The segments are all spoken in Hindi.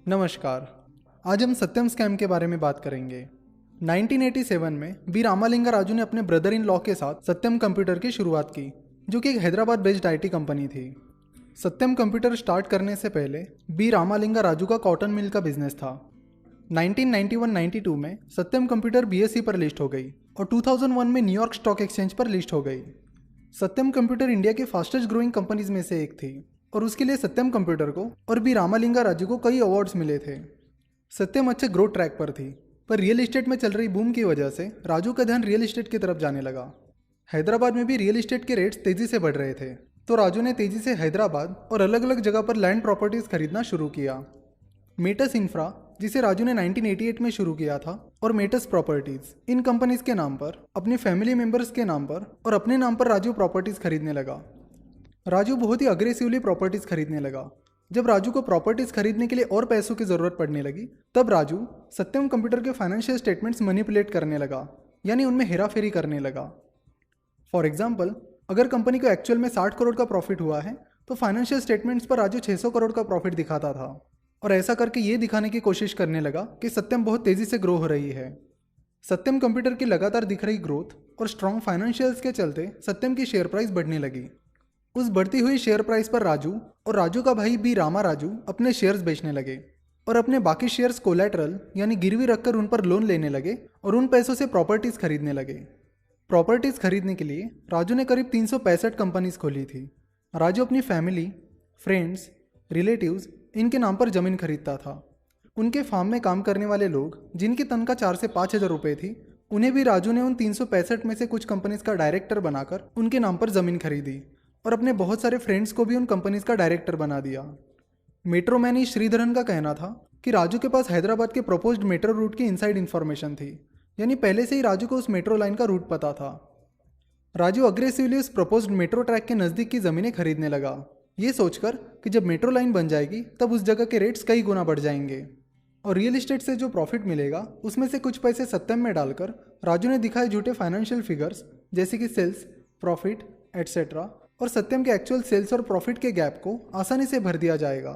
नमस्कार। आज हम सत्यम स्कैम के बारे में बात करेंगे। 1987 में बी रामालिंगा राजू ने अपने ब्रदर इन लॉ के साथ सत्यम कंप्यूटर की शुरुआत की, जो कि एक हैदराबाद बेस्ड आईटी कंपनी थी। सत्यम कंप्यूटर स्टार्ट करने से पहले बी रामालिंगा राजू का कॉटन मिल का बिजनेस था। 1991-92 में सत्यम कंप्यूटर बीएसई पर लिस्ट हो गई और 2001 में न्यूयॉर्क स्टॉक एक्सचेंज पर लिस्ट हो गई। सत्यम कंप्यूटर इंडिया के फास्टेस्ट ग्रोइंग कंपनीज में से एक थी और उसके लिए सत्यम कंप्यूटर को और बी रामालिंगा राजू को कई अवार्ड्स मिले थे। सत्यम अच्छे ग्रोथ ट्रैक पर थी, पर रियल एस्टेट में चल रही बूम की वजह से राजू का ध्यान रियल एस्टेट की तरफ जाने लगा। हैदराबाद में भी रियल एस्टेट के रेट्स तेजी से बढ़ रहे थे, तो राजू ने तेजी से हैदराबाद और अलग अलग जगह पर लैंड प्रॉपर्टीज खरीदना शुरू किया। मेटस इंफ्रा, जिसे राजू ने 1988 में शुरू किया था, और मेटस प्रॉपर्टीज, इन कंपनीज के नाम पर, अपनी फैमिली मेंबर्स के नाम पर और अपने नाम पर राजू प्रॉपर्टीज खरीदने लगा। राजू बहुत ही अग्रेसिवली प्रॉपर्टीज खरीदने लगा। जब राजू को प्रॉपर्टीज खरीदने के लिए और पैसों की जरूरत पड़ने लगी, तब राजू सत्यम कंप्यूटर के फाइनेंशियल स्टेटमेंट्स मैनिपुलेट करने लगा, यानी उनमें हेराफेरी करने लगा। फॉर एग्जाम्पल, अगर कंपनी को एक्चुअल में 60 करोड़ का प्रॉफिट हुआ है, तो फाइनेंशियल स्टेटमेंट्स पर राजू 600 करोड़ का प्रॉफिट दिखाता था, और ऐसा करके ये दिखाने की कोशिश करने लगा कि सत्यम बहुत तेजी से ग्रो हो रही है। सत्यम कंप्यूटर की लगातार दिख रही ग्रोथ और स्ट्रॉन्ग फाइनेंशियल्स के चलते सत्यम की शेयर प्राइस बढ़ने लगी। उस बढ़ती हुई शेयर प्राइस पर राजू और राजू का भाई बी रामा राजू अपने शेयर्स बेचने लगे और अपने बाकी शेयर्स कोलैटरल यानी गिरवी रखकर उन पर लोन लेने लगे और उन पैसों से प्रॉपर्टीज खरीदने लगे। प्रॉपर्टीज खरीदने के लिए राजू ने करीब 365 कंपनीज खोली थी। राजू अपनी फैमिली, फ्रेंड्स, रिलेटिव्स, इनके नाम पर जमीन खरीदता था। उनके फार्म में काम करने वाले लोग, जिनकी तनख्वाह 4 से 5 हज़ार रुपये थी, उन्हें भी राजू ने उन 365 में से कुछ कंपनीज का डायरेक्टर बनाकर उनके नाम पर जमीन खरीदी और अपने बहुत सारे फ्रेंड्स को भी उन कंपनीज का डायरेक्टर बना दिया। मेट्रो मैन ई श्रीधरन का कहना था कि राजू के पास हैदराबाद के प्रपोज्ड मेट्रो रूट की इनसाइड इन्फॉर्मेशन थी, यानी पहले से ही राजू को उस मेट्रो लाइन का रूट पता था। राजू अग्रेसिवली उस प्रपोज्ड मेट्रो ट्रैक के नज़दीक की ज़मीनें खरीदने लगा, ये सोचकर कि जब मेट्रो लाइन बन जाएगी तब उस जगह के रेट्स कई गुना बढ़ जाएंगे और रियल एस्टेट से जो प्रॉफिट मिलेगा उसमें से कुछ पैसे सत्यम में डालकर राजू ने दिखाए झूठे फाइनेंशियल फिगर्स जैसे कि सेल्स, प्रॉफिट एटसेट्रा, और सत्यम के एक्चुअल सेल्स और प्रॉफिट के गैप को आसानी से भर दिया जाएगा।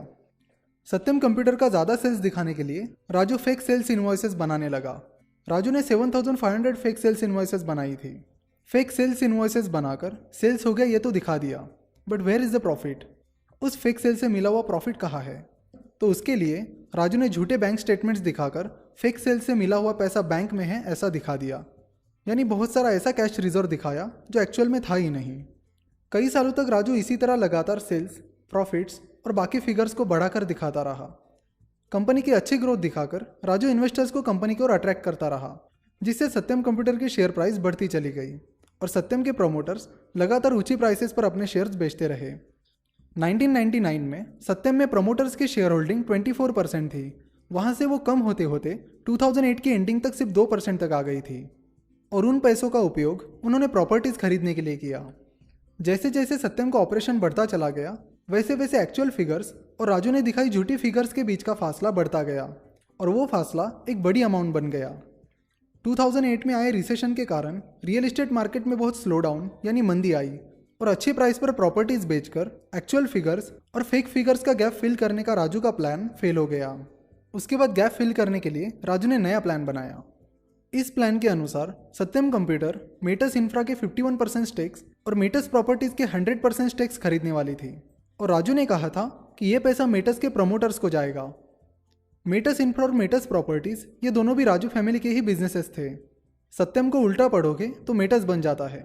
सत्यम कंप्यूटर का ज़्यादा सेल्स दिखाने के लिए राजू फेक सेल्स इनवॉइसेस बनाने लगा। राजू ने 7500 फेक सेल्स इनवॉइसेस बनाई थी। फेक सेल्स इनवॉइसेस बनाकर सेल्स हो गया ये तो दिखा दिया, but where is the profit? उस फेक सेल से मिला हुआ प्रॉफिट कहाँ है? तो उसके लिए राजू ने झूठे बैंक स्टेटमेंट्स दिखाकर फेक सेल से मिला हुआ पैसा बैंक में है ऐसा दिखा दिया, यानी बहुत सारा ऐसा कैश रिजर्व दिखाया जो एक्चुअल में था ही नहीं। कई सालों तक राजू इसी तरह लगातार सेल्स, प्रॉफिट्स और बाकी फिगर्स को बढ़ाकर दिखाता रहा। कंपनी की अच्छी ग्रोथ दिखाकर राजू इन्वेस्टर्स को कंपनी की ओर अट्रैक्ट करता रहा, जिससे सत्यम कंप्यूटर की शेयर प्राइस बढ़ती चली गई और सत्यम के प्रमोटर्स लगातार ऊंची प्राइसेस पर अपने शेयर्स बेचते रहे। 1999 में सत्यम में प्रमोटर्स की शेयर होल्डिंग 24% थी। वहाँ से वो कम होते होते 2008 की एंडिंग तक सिर्फ 2% तक आ गई थी और उन पैसों का उपयोग उन्होंने प्रॉपर्टीज़ खरीदने के लिए किया। जैसे जैसे सत्यम का ऑपरेशन बढ़ता चला गया, वैसे वैसे एक्चुअल फिगर्स और राजू ने दिखाई झूठी फिगर्स के बीच का फासला बढ़ता गया और वो फासला एक बड़ी अमाउंट बन गया। 2008 में आए रिसेशन के कारण रियल एस्टेट मार्केट में बहुत स्लो डाउन यानी मंदी आई और अच्छी प्राइस पर प्रॉपर्टीज बेचकर एक्चुअल फिगर्स और फेक फिगर्स का गैप फिल करने का राजू का प्लान फेल हो गया। उसके बाद गैप फिल करने के लिए राजू ने नया प्लान बनाया। इस प्लान के अनुसार सत्यम कंप्यूटर मेटस इंफ्रा के 51% स्टेक्स और मेटस प्रॉपर्टीज के 100% स्टेक्स खरीदने वाली थी और राजू ने कहा था कि यह पैसा मेटस के प्रमोटर्स को जाएगा। मेटस इंफ्रा और मेटस प्रॉपर्टीज ये दोनों भी राजू फैमिली के ही बिजनेसेस थे। सत्यम को उल्टा पढ़ोगे तो मेटस बन जाता है।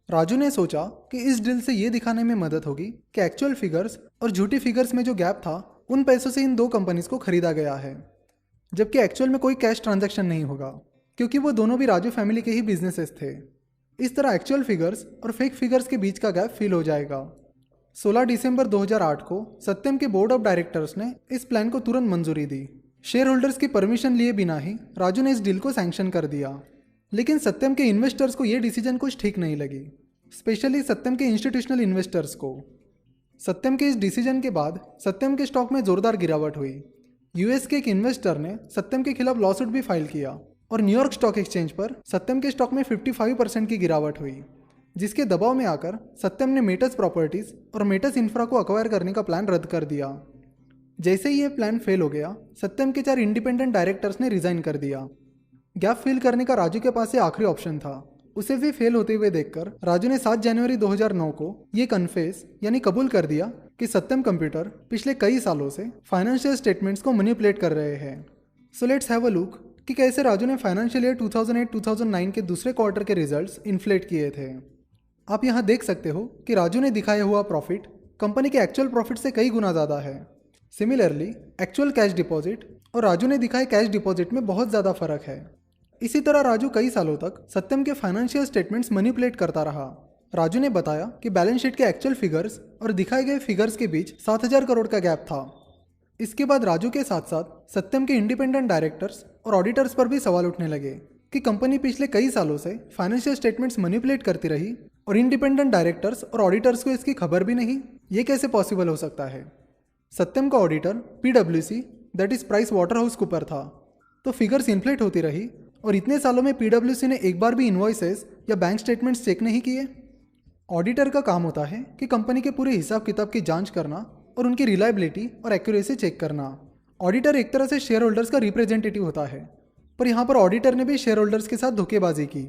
राजू ने सोचा कि इस डील से ये दिखाने में मदद होगी कि एक्चुअल फिगर्स और झूठी फिगर्स में जो गैप था उन पैसों से इन दो कंपनीज को खरीदा गया है, जबकि एक्चुअल में कोई कैश ट्रांजैक्शन नहीं होगा क्योंकि वो दोनों भी राजू फैमिली के ही बिजनेसेस थे। इस तरह एक्चुअल फिगर्स और फेक फिगर्स के बीच का गैप फिल हो जाएगा। 16 दिसंबर 2008 को सत्यम के बोर्ड ऑफ डायरेक्टर्स ने इस प्लान को तुरंत मंजूरी दी। शेयर होल्डर्स की परमिशन लिए बिना ही राजू ने इस डील को सैंक्शन कर दिया, लेकिन सत्यम के इन्वेस्टर्स को यह डिसीजन कुछ ठीक नहीं लगी, स्पेशली सत्यम के इंस्टीट्यूशनल इन्वेस्टर्स को। सत्यम के इस डिसीजन के बाद सत्यम के स्टॉक में जोरदार गिरावट हुई। यूएस के एक इन्वेस्टर ने सत्यम के खिलाफ लॉसूट भी फाइल किया और न्यूयॉर्क स्टॉक एक्सचेंज पर सत्यम के स्टॉक में 55% की गिरावट हुई, जिसके दबाव में आकर सत्यम ने मेटस प्रॉपर्टीज और मेटस इंफ्रा को अक्वायर करने का प्लान रद्द कर दिया। जैसे ही ये प्लान फेल हो गया, सत्यम के 4 इंडिपेंडेंट डायरेक्टर्स ने रिजाइन कर दिया। गैप फिल करने का राजू के पास ये आखिरी ऑप्शन था। उसे भी फेल होते हुए देखकर राजू ने 7 जनवरी 2009 को ये कन्फेस यानी कबूल कर दिया कि सत्यम कंप्यूटर पिछले कई सालों से फाइनेंशियल स्टेटमेंट्स को मैनिपुलेट कर रहे हैं। So let's have a look कि कैसे राजू ने फाइनेंशियल ईयर 2008-2009 के दूसरे क्वार्टर के रिजल्ट्स इन्फ्लेट किए थे। आप यहाँ देख सकते हो कि राजू ने दिखाया हुआ प्रॉफिट कंपनी के एक्चुअल प्रॉफिट से कई गुना ज़्यादा है। सिमिलरली एक्चुअल कैश डिपॉजिट और राजू ने दिखाए कैश डिपॉजिट में बहुत ज़्यादा फर्क है। इसी तरह राजू कई सालों तक सत्यम के फाइनेंशियल स्टेटमेंट्स मैनिपुलेट करता रहा। राजू ने बताया कि बैलेंस शीट के एक्चुअल फिगर्स और दिखाए गए फिगर्स के बीच 7,000 करोड़ का गैप था। इसके बाद राजू के साथ साथ सत्यम के इंडिपेंडेंट डायरेक्टर्स और ऑडिटर्स पर भी सवाल उठने लगे कि कंपनी पिछले कई सालों से फाइनेंशियल स्टेटमेंट्स मैनिपुलेट करती रही और इंडिपेंडेंट डायरेक्टर्स और ऑडिटर्स को इसकी खबर भी नहीं। ये कैसे पॉसिबल हो सकता है? सत्यम का auditor PwC that is price water house Cooper था। तो फिगर्स इन्फ्लेट होती रही और इतने सालों में PwC ने एक बार भी इन्वॉइसेस या बैंक स्टेटमेंट्स चेक नहीं किए। ऑडिटर का काम होता है कि कंपनी के पूरे हिसाब किताब की जांच करना और उनकी रिलायबिलिटी और एक्यूरेसी चेक करना। ऑडिटर एक तरह से शेयर होल्डर्स का रिप्रेजेंटेटिव होता है, पर यहाँ पर ऑडिटर ने भी शेयर होल्डर्स के साथ धोखेबाजी की।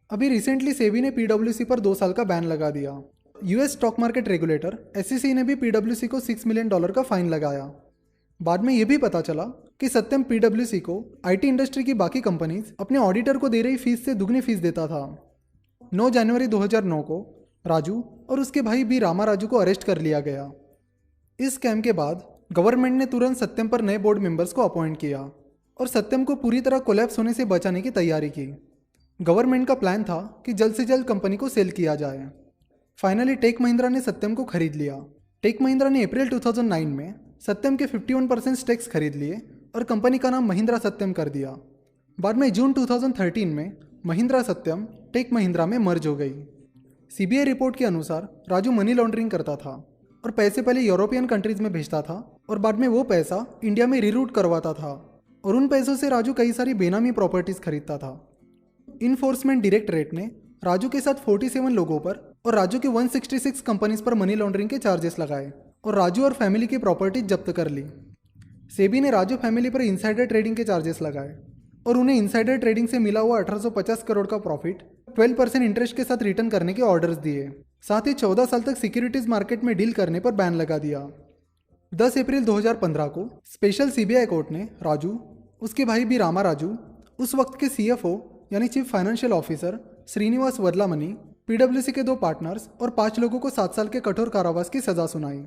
अभी रिसेंटली सेबी ने PwC पर 2 साल का बैन लगा दिया। US stock market regulator SEC ने भी PwC को $6 मिलियन का फाइन लगाया। बाद में यह भी पता चला कि सत्यम PwC को IT इंडस्ट्री की बाकी कंपनीज अपने ऑडिटर को दे रही फीस से दुगनी फीस देता था। 9 जनवरी 2009 को राजू और उसके भाई बी रामाराजू को अरेस्ट कर लिया गया। इस स्कैम के बाद गवर्नमेंट ने तुरंत सत्यम पर नए बोर्ड मेंबर्स को अपॉइंट किया और सत्यम को पूरी तरह कोलैप्स होने से बचाने की तैयारी की। गवर्नमेंट का प्लान था कि जल्द से जल्द कंपनी को सेल किया जाए। फाइनली टेक महिंद्रा ने सत्यम को खरीद लिया। टेक महिंद्रा ने अप्रैल 2009 में सत्यम के 51% स्टेक्स खरीद लिए और कंपनी का नाम महिंद्रा सत्यम कर दिया। बाद में जून 2013 में महिंद्रा सत्यम टेक महिंद्रा में मर्ज हो गई। CBI रिपोर्ट के अनुसार राजू मनी लॉन्ड्रिंग करता था और पैसे पहले यूरोपियन कंट्रीज में भेजता था और बाद में वो पैसा इंडिया में रीरूट करवाता था और उन पैसों से राजू कई सारी बेनामी प्रॉपर्टीज खरीदता था। इन्फोर्समेंट डायरेक्टरेट ने राजू के साथ 47 लोगों पर और राजू के 166 कंपनीज पर मनी लॉन्ड्रिंग के चार्जेस लगाए और राजू और फैमिली की प्रॉपर्टी जब्त कर ली। सेबी ने राजू फैमिली पर इनसाइडर ट्रेडिंग के चार्जेस लगाए और उन्हें इनसाइडर ट्रेडिंग से मिला हुआ 1850 करोड़ का प्रॉफिट 12% इंटरेस्ट के साथ रिटर्न करने के ऑर्डर्स दिए। साथ ही 14 साल तक सिक्योरिटीज मार्केट में डील करने पर बैन लगा दिया। 10 अप्रैल 2015 को स्पेशल CBI कोर्ट ने राजू, उसके भाई बी रामाराजू, उस वक्त के CFO यानी chief financial officer Srinivas Vadlamani, PwC के 2 पार्टनर्स और 5 लोगों को 7 साल के कठोर कारावास की सजा सुनाई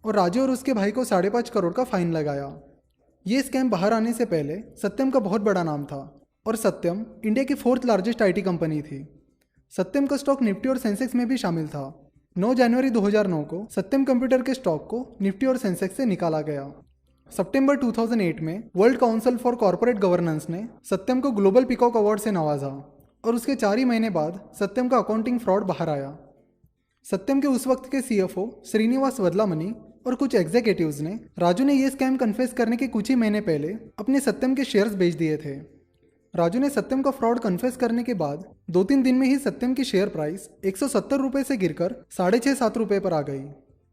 और राजू और उसके भाई को 5.5 करोड़ का फाइन लगाया। ये स्कैम बाहर आने से पहले सत्यम का बहुत बड़ा नाम था और सत्यम इंडिया की 4th लार्जेस्ट IT कंपनी थी। सत्यम का स्टॉक निफ्टी और सेंसेक्स में भी शामिल था। 9 जनवरी 2009 को सत्यम कंप्यूटर के स्टॉक को निफ्टी और सेंसेक्स से निकाला गया। सितंबर 2008 में world council for corporate governance ने सत्यम को ग्लोबल पीकॉक अवार्ड से नवाजा और उसके 4 ही महीने बाद सत्यम का अकाउंटिंग फ्रॉड बाहर आया। सत्यम के उस वक्त के CFO श्रीनिवास वदलामनी और कुछ एग्जीक्यूटिव्स ने राजू ने यह स्कैम कन्फेस करने के कुछ ही महीने पहले अपने सत्यम के शेयर्स बेच दिए थे। राजू ने सत्यम का फ्रॉड कन्फेस करने के बाद 2-3 दिन में ही सत्यम की शेयर प्राइस 170 रुपये से गिरकर 6.5-7 रुपये पर आ गई।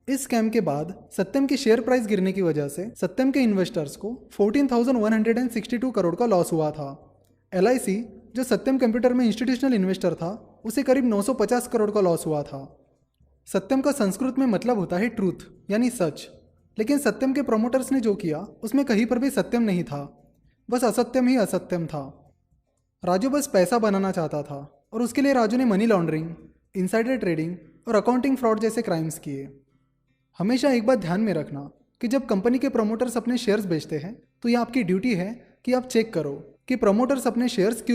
इस स्कैम के बाद सत्यम की शेयर प्राइस गिरने की वजह से सत्यम के इन्वेस्टर्स को 14,162 करोड़ का लॉस हुआ था। LIC जो सत्यम कंप्यूटर में इंस्टीट्यूशनल इन्वेस्टर था, उसे करीब 950 करोड़ का लॉस हुआ था। सत्यम का संस्कृत में मतलब होता है ट्रूथ यानी सच, लेकिन सत्यम के प्रोमोटर्स ने जो किया उसमें कहीं पर भी सत्यम नहीं था, बस असत्यम ही असत्यम था। राजू बस पैसा बनाना चाहता था और उसके लिए राजू ने मनी लॉन्ड्रिंग, इनसाइडर ट्रेडिंग और अकाउंटिंग फ्रॉड जैसे क्राइम्स किए। हमेशा एक बात ध्यान में रखना कि जब कंपनी के प्रमोटर्स अपने शेयर्स बेचते हैं तो यह आपकी ड्यूटी है कि आप चेक करो कि प्रमोटर्स अपने शेयर्स क्यों